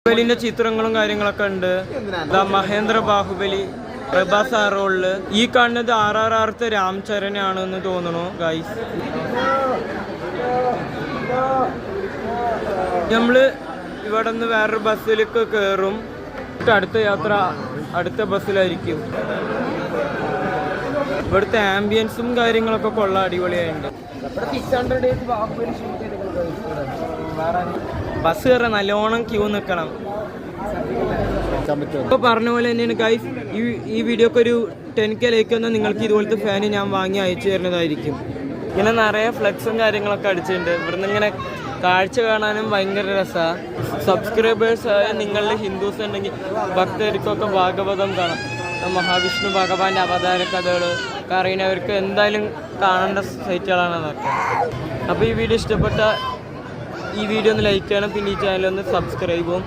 ബാഹുബലിന്റെ ചിത്രങ്ങളും കാര്യങ്ങളൊക്കെ ഉണ്ട്. മഹേന്ദ്ര ബാഹുബലി പ്രഭാസ് ആ റോളില്. ഈ കാണുന്നത് RRR രാം ചരനാണെന്ന് തോന്നുന്നു ഗൈസ്. നമ്മള് ഇവിടെ നിന്ന് വേറൊരു ബസ്സിലേക്ക് കയറും. അടുത്ത യാത്ര അടുത്ത ബസ്സിലായിരിക്കും. ഇവിടുത്തെ ആംബിയൻസും കാര്യങ്ങളൊക്കെ കൊള്ളാം, അടിപൊളിയായിട്ടുണ്ട്. ബസ് കയറാൻ നല്ലോണം ക്യൂ നിൽക്കണം. ഇപ്പൊ പറഞ്ഞ പോലെ തന്നെയാണ് ഗൈസ്. ഈ വീഡിയോക്ക് ഒരു 10K ലൈക്ക് വന്നാൽ നിങ്ങൾക്ക് ഇതുപോലത്തെ ഫാന് ഞാൻ വാങ്ങി അയച്ചു തരുന്നതായിരിക്കും. ഇങ്ങനെ നിറയെ ഫ്ലെക്സും കാര്യങ്ങളൊക്കെ അടിച്ചിട്ടുണ്ട്. ഇവിടുന്ന് ഇങ്ങനെ കാഴ്ച കാണാനും ഭയങ്കര രസമാണ്. സബ്സ്ക്രൈബേഴ്സ് ആയ നിങ്ങളുടെ ഹിന്ദുസ് ഉണ്ടെങ്കിൽ ഭക്തർക്കൊക്കെ ഭാഗവതം കാണാം. മഹാവിഷ്ണു ഭഗവാന്റെ അവതാര കഥകൾ അറിയുന്നവർക്ക് എന്തായാലും കാണേണ്ട സൈറ്റുകളാണ് അതൊക്കെ. അപ്പോൾ ഈ വീഡിയോ ഇഷ്ടപ്പെട്ട ഈ വീഡിയോ ഒന്ന് ലൈക്ക് ചെയ്യണം. പിന്നെ ഈ ചാനൽ ഒന്ന് സബ്സ്ക്രൈബും